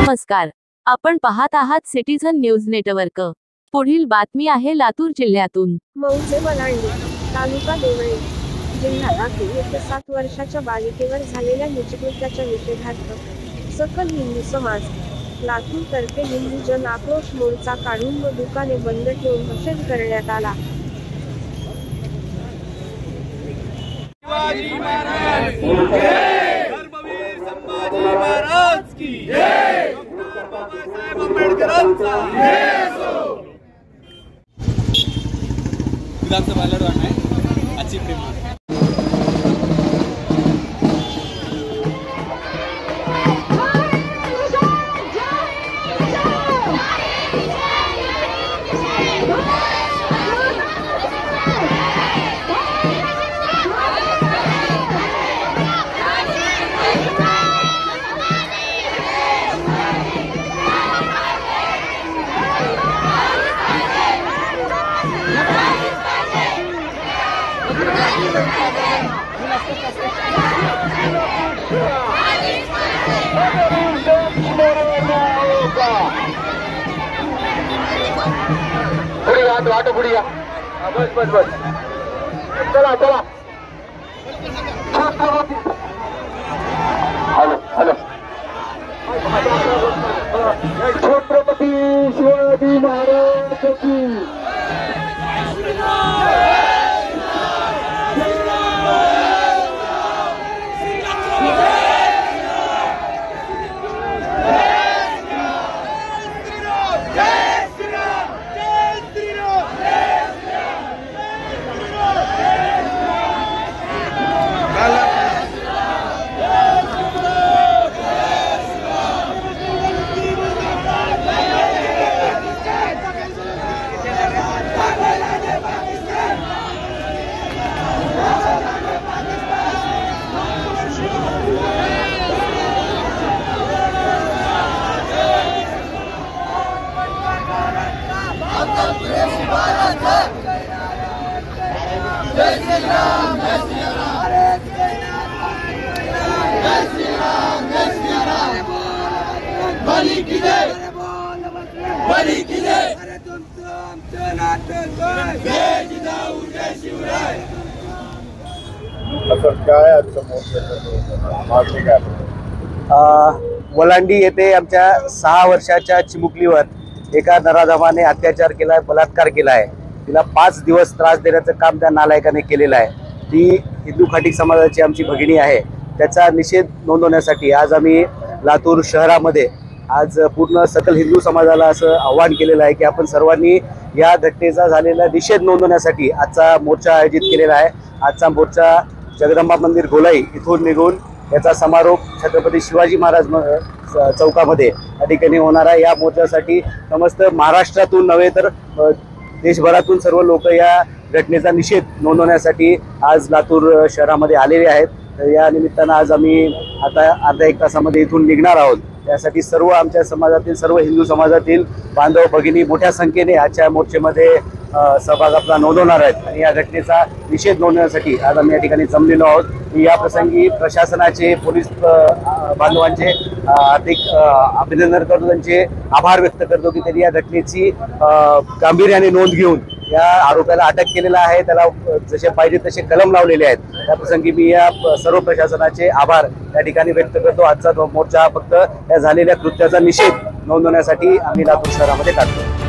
नमस्कार, आपण पाहत आहात सिटीझन न्यूज नेटवर्क। पुढील बातमी आहे लातूर जिल्ह्यातून। मौजे वलांडी, तालुका देवळी, जिल्हा लातूर येथे 7 वर्षाच्या बालिकेवर झालेल्या हिंसाचाराच्या निषेधार्थ सकल हिंदू समाज लातूर तर्फे हिंदू जन आक्रोश मोर्चा काढून व दुकाने बंद ठेवून निषेध करण्यात आला। शिवाजी महाराज की जय, धर्मवीर संभाजी महाराज की जय, डॉक्टर बाबासाहेब आंबेडकरांचा जय असो। विधानसभा लढवणार आहे आजची प्रेमा। वाटो पुढिया बस बस बस चला चला हॅलो हॅलो छत्रपती शिवाजी महाराज की वलांडी येथे आमच्या 6 वर्षाच्या चिमुकलीवर एका नराधमाने अत्याचार केलाय, बलात्कार केलाय। तिला 5 दिवस त्रास देण्याचं काम त्या नालायकाने केलेलं आहे। ती हिंदू खाटीक समाजाची आमची भगिनी आहे। त्याचा निषेध नोंदवण्यासाठी आज आम्ही लातूर शहरामध्ये आज पूर्ण सकल हिंदू समाजाला असं आवाहन केलेलं आहे की आपण सर्वांनी या घटनेचा झालेला निषेध नोंदवण्यासाठी आजचा मोर्चा आयोजित केलेला आहे। आजचा मोर्चा जगदंबा मंदिर गोलाई इथून निघून याचा समारोप छत्रपती शिवाजी महाराज चौकामध्ये या ठिकाणी होणार आहे। या मोर्चासाठी समस्त महाराष्ट्रातून नव्हे तर देशभरातून सर्व लोक या घटनेचा निषेध नोंदवण्यासाठी आज लातूर शहरामध्ये आलेले आहेत। या निमित्तानं आज आम्ही आता अर्ध्या 1 तासामध्ये इथून निघणार आहोत। त्यासाठी सर्व आमच्या समाजातील सर्व हिंदू समाजातील बांधव भगिनी मोठ्या संख्येने आजच्या मोर्चेमध्ये सहभाग आपला नोंदवणार आहेत आणि या घटनेचा निषेध नोंदवण्यासाठी आज आम्ही या ठिकाणी जमलेलो आहोत। मी या प्रसंगी प्रशासनाचे, पोलीस बांधवांचे हार्दिक अभिनंदन करतो, त्यांचे आभार व्यक्त करतो की त्यांनी या घटनेची गांभीर्याने नोंद घेऊन या आरोपीला अटक केलेला आहे, त्याला जसे पाहिजे तसे कलम लावलेले आहेत। त्या प्रसंगी मी या सर्व प्रशासनाचे आभार या ठिकाणी व्यक्त करतो। आजचा मोर्चा फक्त या झालेल्या कृत्याचा निषेध नोंदवण्यासाठी आम्ही लातूर शहरामध्ये काढतो।